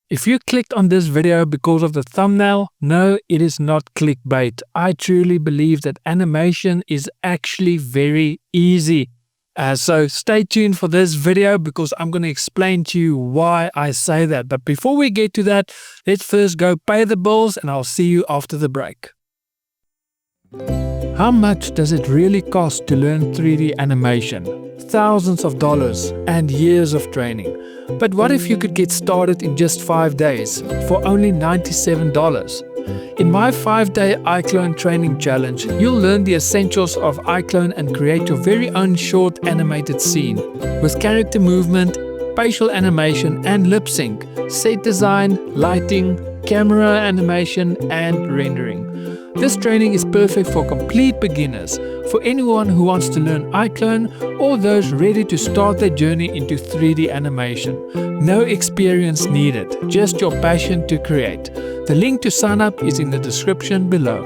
If you clicked on this video because of the thumbnail, no, it is not clickbait. I truly believe that animation is actually very easy. So stay tuned for this video because I'm going to explain to you why I say that. But before we get to that, let's first go pay the bills and I'll see you after the break. How much does it really cost to learn 3D animation? Thousands of dollars and years of training. But what if you could get started in just 5 days for only $97? In my 5-day iClone training challenge, you'll learn the essentials of iClone and create your very own short animated scene with character movement, facial animation and lip sync, set design, lighting, camera animation and rendering. This training is perfect for complete beginners, for anyone who wants to learn iClone or those ready to start their journey into 3D animation. No experience needed, just your passion to create. The link to sign up is in the description below.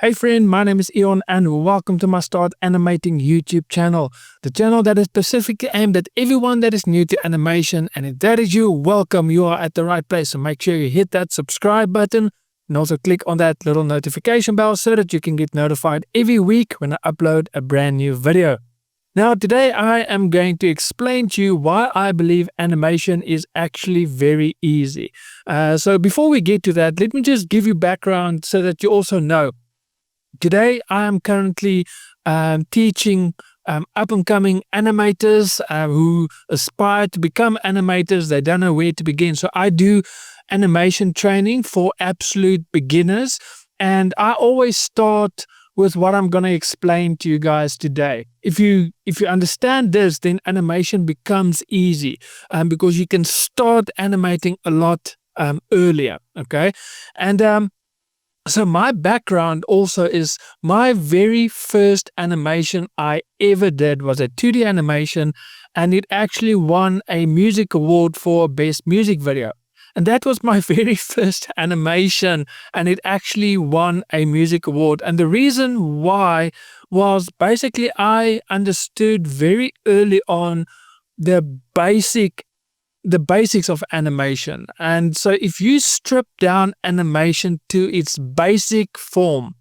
Hey friend, my name is Eon and welcome to my Start Animating YouTube channel. The channel that is specifically aimed at everyone that is new to animation, and if that is you, welcome, you are at the right place. So make sure you hit that subscribe button and also click on that little notification bell so that you can get notified every week when I upload a brand new video. Now today I am going to explain to you why I believe animation is actually very easy. So before we get to that, let me just give you background so that you also know. Today I am currently teaching up-and-coming animators who aspire to become animators. They don't know where to begin. So I do animation training for absolute beginners, and I always start with what I'm going to explain to you guys today. If you understand this, then animation becomes easy because you can start animating a lot earlier. Okay, and so my background also is my very first animation I ever did was a 2D animation, and it actually won a music award for best music video. And that was my very first animation, and it actually won a music award. And the reason why was basically I understood very early on the basics of animation. And so if you strip down animation to its basic form,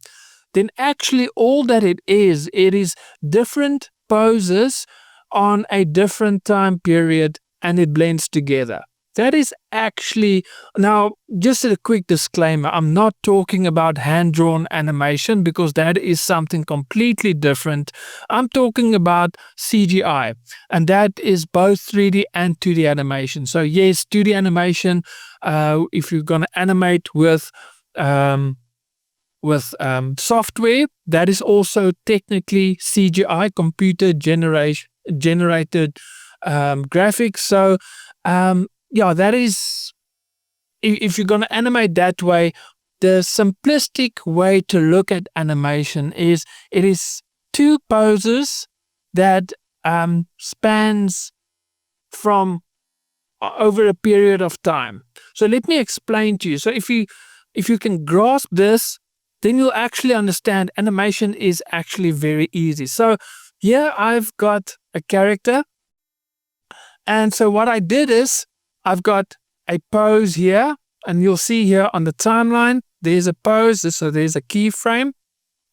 then actually all that it is different poses on a different time period, and it blends together. That is actually, now just a quick disclaimer, I'm not talking about hand-drawn animation because that is something completely different. I'm talking about CGI, and that is both 3D and 2D animation. So yes, 2D animation, if you're going to animate with software, that is also technically CGI, computer generated graphics. So yeah, that is, if you're going to animate that way, the simplistic way to look at animation is it is two poses that spans from over a period of time. So let me explain to you. So if you can grasp this, then you'll actually understand animation is actually very easy. So here I've got a character, and so what I did is I've got a pose here, and you'll see here on the timeline, there's a pose, so there's a keyframe,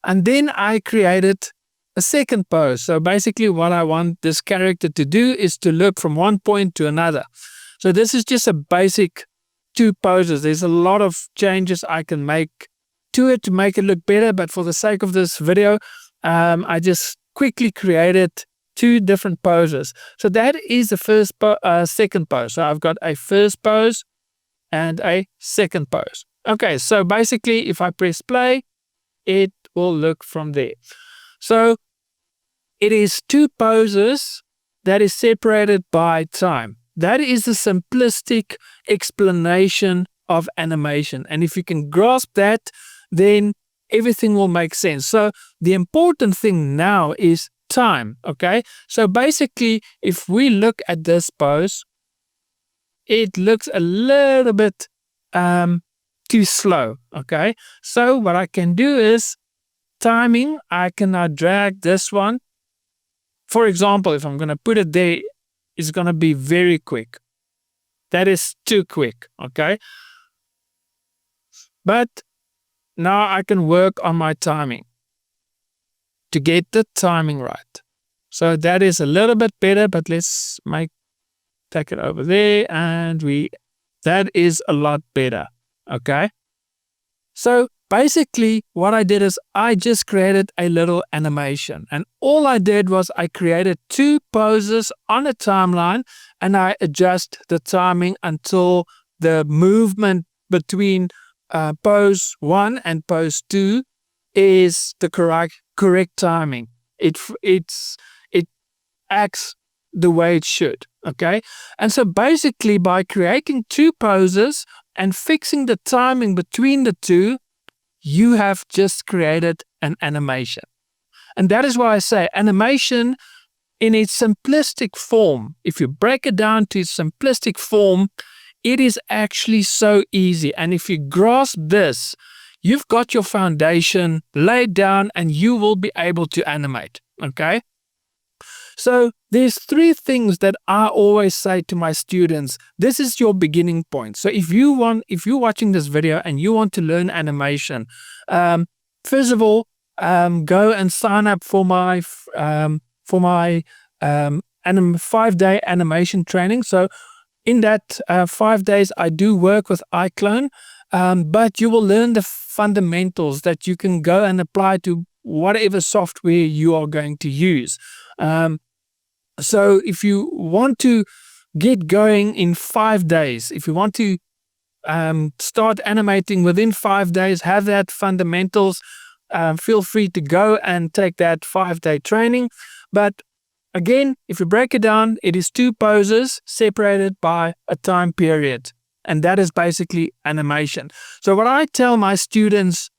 and then I created a second pose. So basically what I want this character to do is to look from one point to another. So this is just a basic two poses. There's a lot of changes I can make to it to make it look better, but for the sake of this video, I just quickly created two different poses. So that is the second pose. So I've got a first pose and a second pose. Okay, so basically if I press play, it will look from there. So it is two poses that is separated by time. That is the simplistic explanation of animation. And if you can grasp that, then everything will make sense. So the important thing now is time. Okay, so basically if we look at this pose, it looks a little bit too slow. Okay, so what I can do is timing. I can now drag this one. For example, if I'm going to put it there, it's going to be very quick. That is too quick. Okay. But now I can work on my timing to get the timing right. So that is a little bit better, but let's take it over there, and that is a lot better. Okay. So basically what I did is I just created a little animation, and all I did was I created 2 poses on a timeline, and I adjust the timing until the movement between pose 1 and pose 2 is the correct timing. It acts the way it should. Okay. And so basically by creating 2 poses and fixing the timing between the 2, you have just created an animation. And that is why I say animation in its simplistic form, if you break it down to its simplistic form, it is actually so easy. And if you grasp this, you've got your foundation laid down and you will be able to animate. Okay. So there's 3 things that I always say to my students. This is your beginning point. So if you're watching this video and you want to learn animation, first of all, go and sign up for my 5-day animation training. So in that 5 days, I do work with iClone, but you will learn the fundamentals that you can go and apply to whatever software you are going to use. So if you want to get going in 5 days, if you want to start animating within 5 days, have that fundamentals, feel free to go and take that 5-day training. But again, if you break it down, it is 2 poses separated by a time period. And that is basically animation. So what I tell my students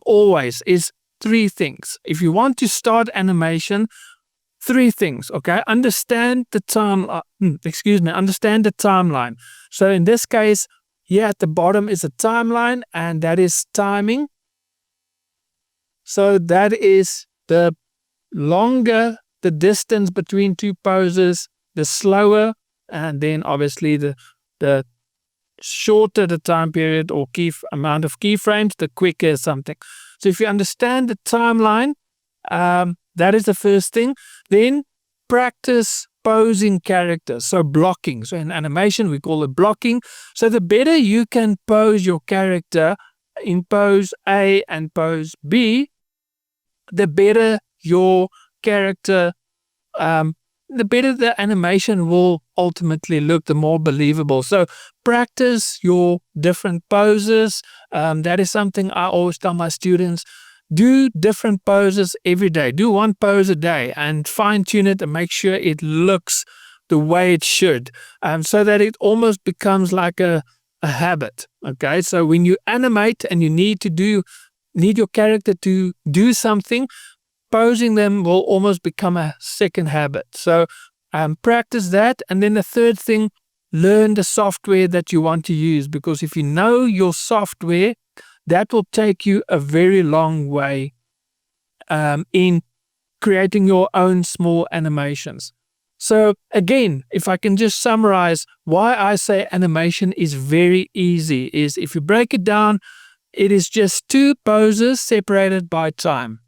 always is 3 things. If you want to start animation, 3 things, okay? Understand the timeline. So in this case, here at the bottom is a timeline, and that is timing. So that is the longer the distance between 2 poses, the slower, and then obviously the shorter the time period or amount of keyframes, the quicker something. So if you understand the timeline, that is the first thing. Then practice posing characters, so blocking. So in animation, we call it blocking. So the better you can pose your character in pose A and pose B, the better your character, the better the animation will ultimately look, the more believable. So practice your different poses. That is something I always tell my students. Do different poses every day. Do 1 pose a day and fine tune it and make sure it looks the way it should, so that it almost becomes like a habit. Okay, so when you animate and you need your character to do something, posing them will almost become a second habit. So practice that. And then the third thing, learn the software that you want to use, because if you know your software, that will take you a very long way in creating your own small animations. So again, if I can just summarize why I say animation is very easy, is if you break it down, it is just 2 poses separated by time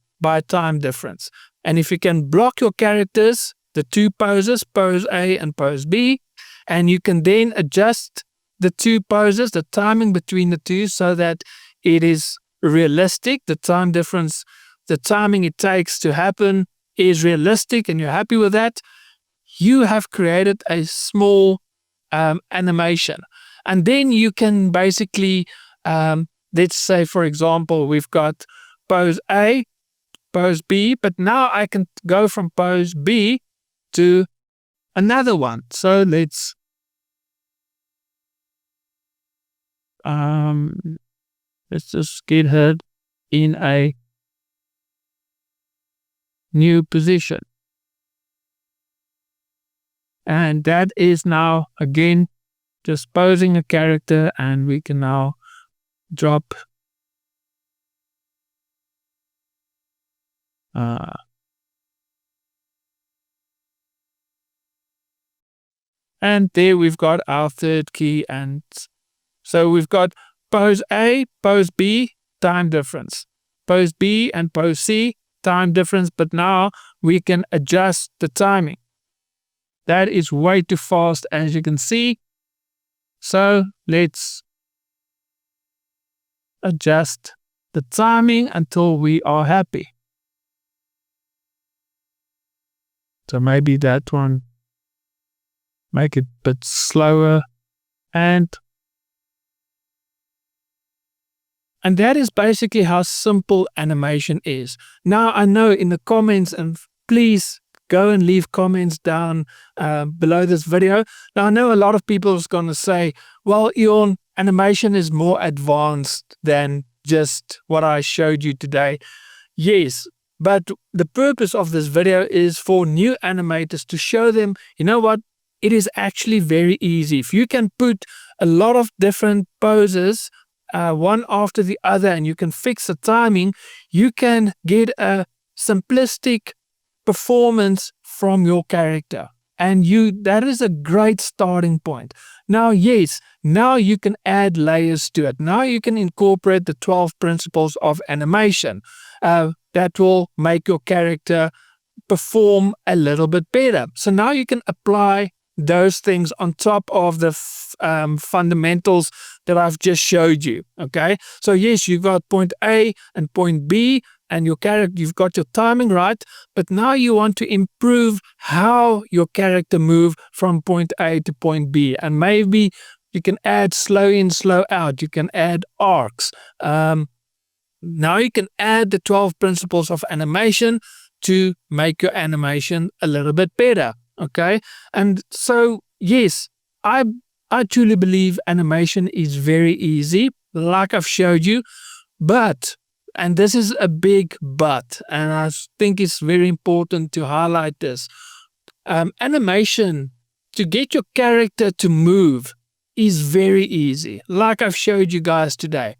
difference. And if you can block your characters, the 2 poses, pose A and pose B, and you can then adjust the 2 poses, the timing between the 2, so that it is realistic. The time difference, the timing it takes to happen is realistic, and you're happy with that. You have created a small animation. And then you can basically, let's say, for example, we've got pose A, pose B, but now I can go from pose B to another one. So let's just get her in a new position. And that is now, again, just posing a character, and we can now drop And there we've got our third key. And so we've got pose A, pose B, time difference. Pose B and pose C, time difference. But now we can adjust the timing. That is way too fast, as you can see. So let's adjust the timing until we are happy. So maybe that one, make it a bit slower. And that is basically how simple animation is. Now, I know in the comments, and please go and leave comments down below this video. Now, I know a lot of people is going to say, well, Eon, animation is more advanced than just what I showed you today. Yes, but the purpose of this video is for new animators to show them, you know what, it is actually very easy. If you can put a lot of different poses one after the other and you can fix the timing, you can get a simplistic performance from your character. And that is a great starting point. Now, yes, now you can add layers to it. Now you can incorporate the 12 principles of animation. That will make your character perform a little bit better. So now you can apply those things on top of the fundamentals that I've just showed you. Okay, so yes, you've got point A and point B, and your character, you've got your timing right, but now you want to improve how your character move from point A to point B, and maybe you can add slow in, slow out. You can add arcs. Now you can add the 12 principles of animation to make your animation a little bit better. Okay, and so yes, I truly believe animation is very easy, like I've showed you, but, and this is a big but, and I think it's very important to highlight this, animation, to get your character to move, is very easy, like I've showed you guys today.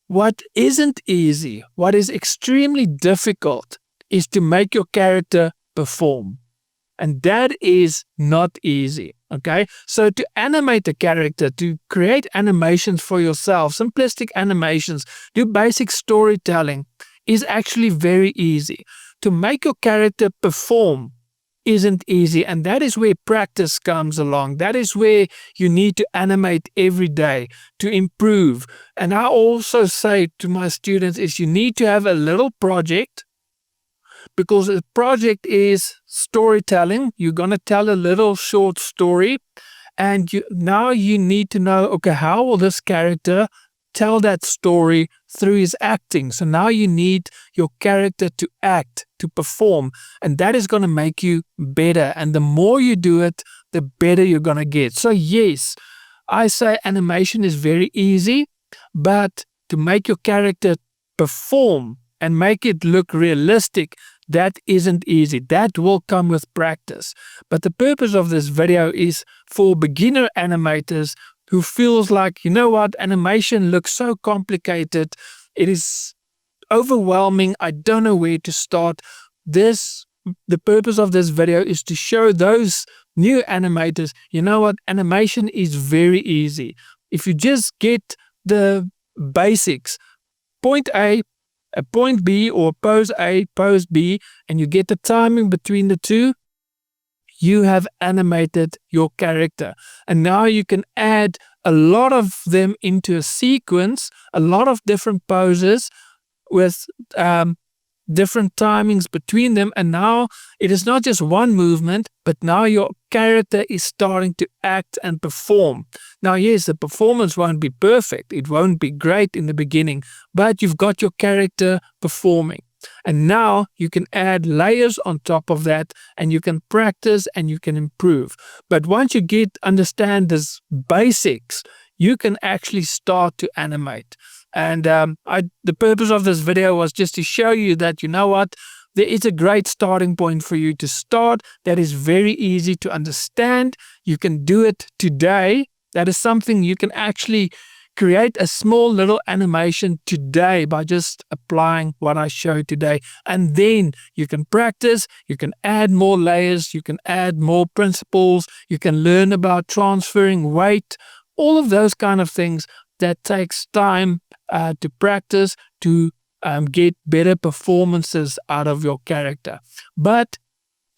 What isn't easy, what is extremely difficult, is to make your character perform. And that is not easy, okay? So to animate a character, to create animations for yourself, simplistic animations, do basic storytelling, is actually very easy. To make your character perform isn't easy, and that is where practice comes along. That is where you need to animate every day to improve. And I also say to my students is you need to have a little project, because a project is storytelling. You're going to tell a little short story, and now you need to know, okay, how will this character tell that story through his acting? So now you need your character to act, to perform, and that is going to make you better. And the more you do it, the better you're going to get. So yes, I say animation is very easy, but to make your character perform and make it look realistic, that isn't easy. That will come with practice. But the purpose of this video is for beginner animators who feels like, you know what, animation looks so complicated. It is overwhelming. I don't know where to start. The purpose of this video is to show those new animators, you know what, animation is very easy. If you just get the basics, point A, a point B, or pose A, pose B, and you get the timing between the two, you have animated your character. And now you can add a lot of them into a sequence, a lot of different poses with different timings between them. And now it is not just one movement, but now your character is starting to act and perform. Now, yes, the performance won't be perfect. It won't be great in the beginning, but you've got your character performing. And now you can add layers on top of that, and you can practice and you can improve. But once you understand this basics, you can actually start to animate. And the purpose of this video was just to show you that, you know what, there is a great starting point for you to start that is very easy to understand. You can do it today. That is something you can actually create a small little animation today by just applying what I showed today. And then you can practice, you can add more layers, you can add more principles, you can learn about transferring weight, all of those kind of things that takes time to practice to get better performances out of your character. But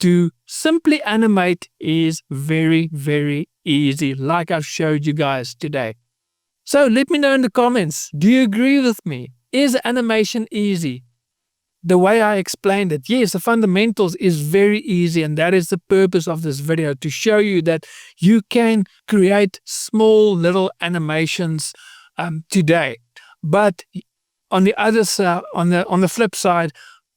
to simply animate is very, very easy, like I've showed you guys today. So let me know in the comments, do you agree with me? Is animation easy? The way I explained it, yes, the fundamentals is very easy, and that is the purpose of this video, to show you that you can create small little animations today. But on the other side, on the flip side,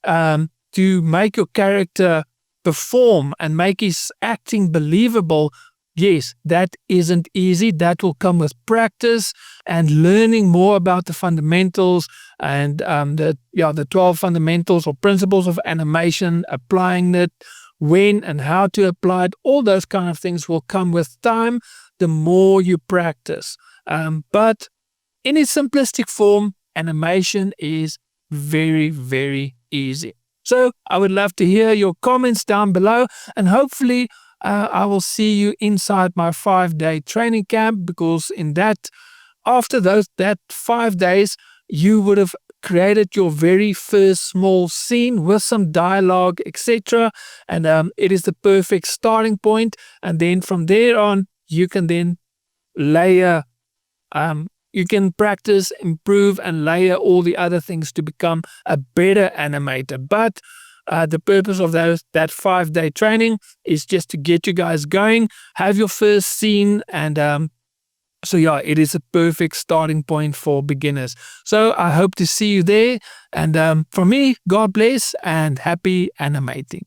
to make your character perform and make his acting believable, yes, that isn't easy. That will come with practice and learning more about the fundamentals and the 12 fundamentals or principles of animation, applying it, when and how to apply it. All those kind of things will come with time, the more you practice. But in its simplistic form, animation is very, very easy. So I would love to hear your comments down below, and hopefully I will see you inside my 5-day training camp, because in that, after that 5 days, you would have created your very first small scene with some dialogue, etc. And it is the perfect starting point. And then from there on, you can then layer, you can practice, improve, and layer all the other things to become a better animator. But the purpose of that 5-day training is just to get you guys going, have your first scene, and so yeah, it is a perfect starting point for beginners. So I hope to see you there. And from me, God bless and happy animating.